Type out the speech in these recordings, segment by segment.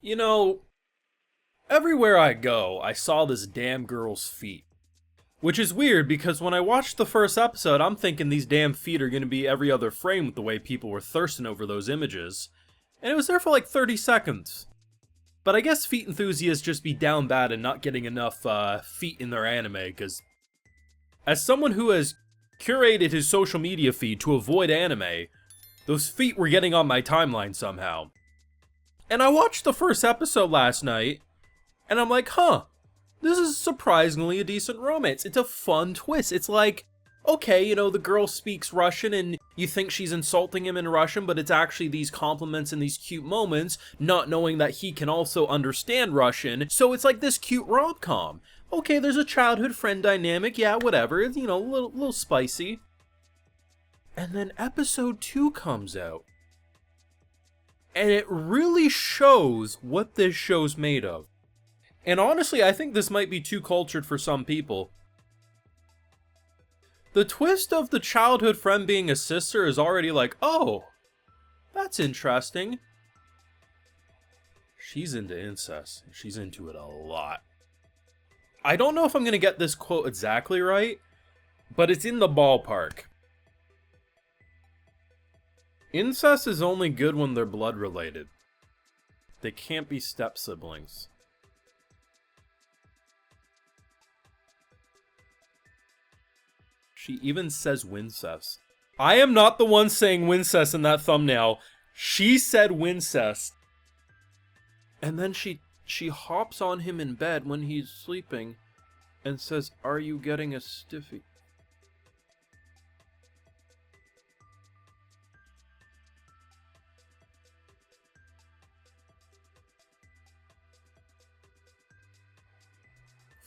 You know, everywhere I go, I saw this damn girl's feet. Which is weird because when I watched the first episode, I'm thinking these damn feet are going to be every other frame with the way people were thirsting over those images. And it was there for like 30 seconds. But I guess feet enthusiasts just be down bad and not getting enough feet in their anime, because as someone who has curated his social media feed to avoid anime, those feet were getting on my timeline somehow. And I watched the first episode last night, and I'm like, huh, this is surprisingly a decent romance. It's a fun twist. It's like, okay, you know, the girl speaks Russian and you think she's insulting him in Russian, but it's actually these compliments and these cute moments, not knowing that he can also understand Russian. So it's like this cute rom-com. Okay, there's a childhood friend dynamic, yeah, whatever, it's, you know, a little spicy. And then episode 2 comes out. And it really shows what this show's made of. And honestly, I think this might be too cultured for some people. The twist of the childhood friend being a sister is already like, oh, that's interesting. She's into incest. She's into it a lot. I don't know if I'm going to get this quote exactly right, but it's in the ballpark. Incest is only good when they're blood related. They can't be step siblings. She even says Wincest. I am not the one saying Wincest in that thumbnail. She said Wincest. And then she hops on him in bed when he's sleeping and says, "Are you getting a stiffy?"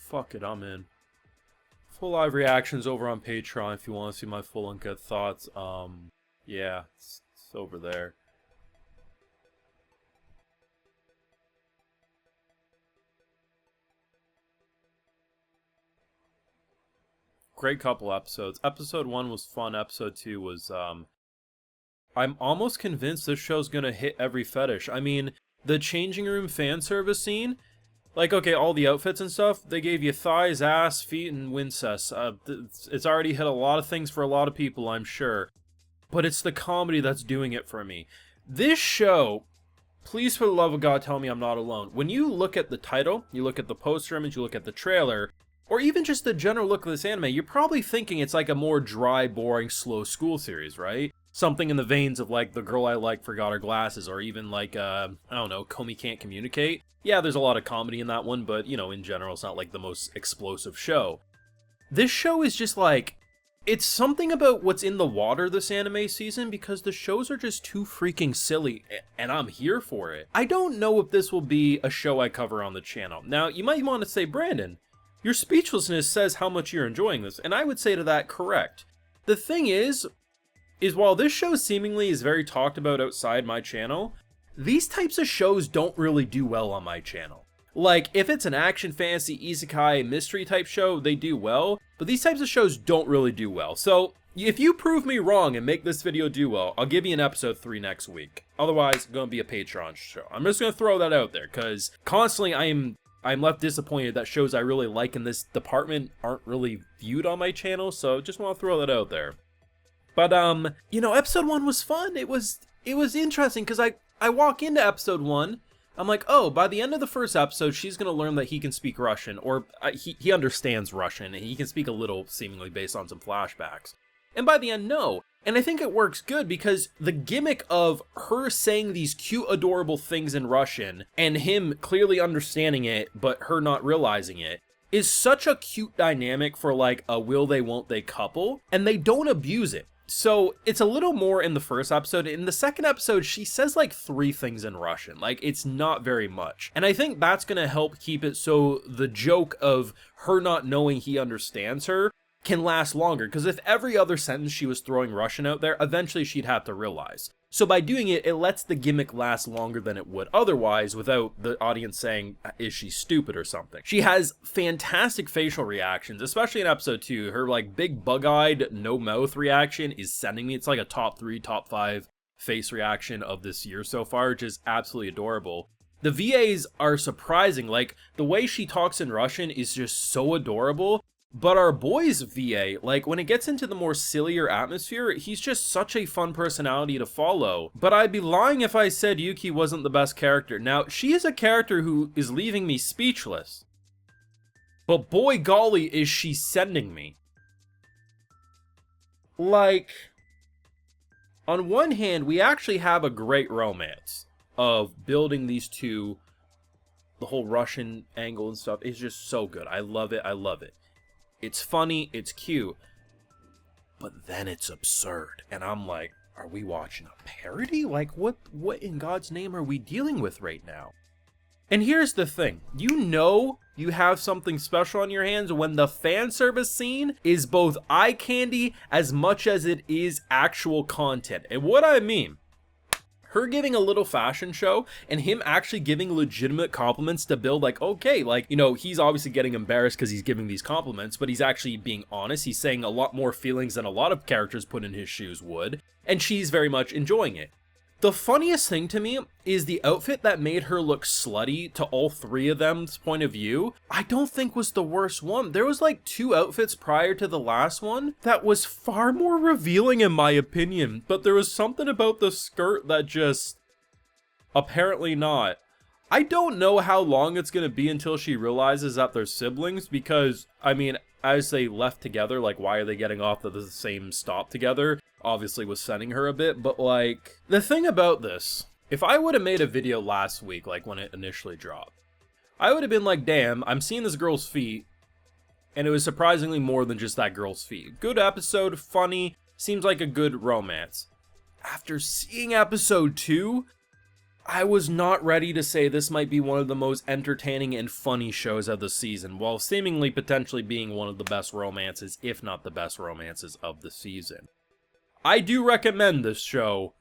Fuck it, I'm in. Full live reactions over on Patreon if you want to see my full uncut thoughts. Yeah, it's over there. Great couple episodes. Episode 1 was fun. Episode 2 was, I'm almost convinced this show's gonna hit every fetish. I mean, the changing room fan service scene, like, okay, all the outfits and stuff, they gave you thighs, ass, feet, and wincest. It's already hit a lot of things for a lot of people, I'm sure. But it's the comedy that's doing it for me. This show, please for the love of God, tell me I'm not alone. When you look at the title, you look at the poster image, you look at the trailer, or even just the general look of this anime, you're probably thinking it's like a more dry, boring, slow school series, right? Something in the veins of like The Girl I Like Forgot Her Glasses, or even like, I don't know, Komi Can't Communicate. Yeah, there's a lot of comedy in that one, but, you know, in general, it's not like the most explosive show. This show is just like, it's something about what's in the water this anime season, because the shows are just too freaking silly, and I'm here for it. I don't know if this will be a show I cover on the channel. Now, you might want to say, Brandon, your speechlessness says how much you're enjoying this, and I would say to that, correct. The thing is while this show seemingly is very talked about outside my channel, these types of shows don't really do well on my channel. Like, if it's an action, fantasy, isekai, mystery type show, they do well, but these types of shows don't really do well. So, if you prove me wrong and make this video do well, I'll give you an episode 3 next week. Otherwise, it's gonna be a Patreon show. I'm just gonna throw that out there, because constantly I'm left disappointed that shows I really like in this department aren't really viewed on my channel, so just want to throw that out there. But, you know, episode 1 was fun. It was interesting, because I walk into episode 1, I'm like, oh, by the end of the first episode, she's going to learn that he can speak Russian, or he understands Russian, and he can speak a little, seemingly based on some flashbacks. And by the end, no. And I think it works good, because the gimmick of her saying these cute, adorable things in Russian, and him clearly understanding it, but her not realizing it, is such a cute dynamic for, like, a will they, won't they couple, and they don't abuse it. So, it's a little more in the first episode. In the second episode, she says like 3 things in Russian. Like, it's not very much. And I think that's gonna help keep it so the joke of her not knowing he understands her can last longer. Because if every other sentence she was throwing Russian out there, eventually she'd have to realize. So by doing it, it lets the gimmick last longer than it would otherwise without the audience saying, is she stupid or something. She has fantastic facial reactions, especially in episode 2. Her like big bug-eyed, no mouth reaction is sending me. It's like a top 3, top 5 face reaction of this year so far, which is absolutely adorable. The VAs are surprising. Like, the way she talks in Russian is just so adorable. But our boy's VA, like, when it gets into the more sillier atmosphere, he's just such a fun personality to follow. But I'd be lying if I said Yuki wasn't the best character. Now, she is a character who is leaving me speechless. But boy golly, is she sending me. Like, on one hand, we actually have a great romance of building these two. The whole Russian angle and stuff is just so good. I love it. I love it. It's funny, it's cute, but then it's absurd. And I'm like, are we watching a parody? Like, what in God's name are we dealing with right now? And here's the thing. You know you have something special on your hands when the fan service scene is both eye candy as much as it is actual content. And what I mean, her giving a little fashion show and him actually giving legitimate compliments to Bill, like, okay, like, you know, he's obviously getting embarrassed because he's giving these compliments, but he's actually being honest. He's saying a lot more feelings than a lot of characters put in his shoes would, and she's very much enjoying it. The funniest thing to me is the outfit that made her look slutty to all three of them's point of view. I don't think was the worst one. There was like 2 outfits prior to the last one that was far more revealing in my opinion, but there was something about the skirt that just apparently not. I don't know how long it's going to be until she realizes that they're siblings, because, I mean, as they left together, like, why are they getting off at the same stop together? Obviously was sending her a bit, but, like, the thing about this, if I would have made a video last week, like, when it initially dropped, I would have been like, damn, I'm seeing this girl's feet, and it was surprisingly more than just that girl's feet. Good episode, funny, seems like a good romance. After seeing episode 2, I was not ready to say this might be one of the most entertaining and funny shows of the season, while seemingly potentially being one of the best romances, if not the best romances of the season. I do recommend this show,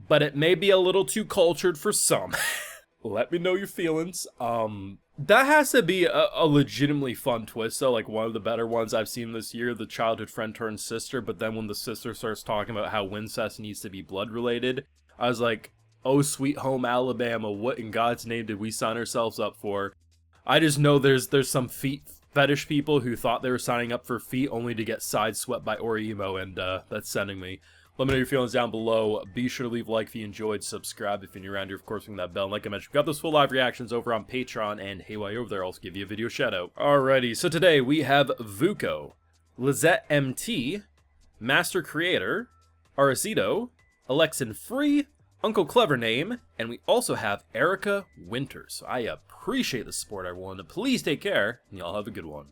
but it may be a little too cultured for some. Let me know your feelings. That has to be a legitimately fun twist, though, like one of the better ones I've seen this year, the childhood friend turns sister, but then when the sister starts talking about how incest needs to be blood related, I was like, oh, sweet home Alabama, what in God's name did we sign ourselves up for? I just know there's some feet fetish people who thought they were signing up for feet only to get sideswept by Orimo, and that's sending me. Let me know your feelings down below. Be sure to leave a like if you enjoyed, subscribe if you're new around here, of course, ring that bell. And like I mentioned, we've got those full live reactions over on Patreon, and hey, while you're over there, I'll also give you a video shout out. Alrighty, so today we have Vuko, Lizette MT, Master Creator, Aracito, Alexin Free, Uncle Clever Name, and we also have Erica Winters. So I appreciate the support, everyone. Please take care, and y'all have a good one.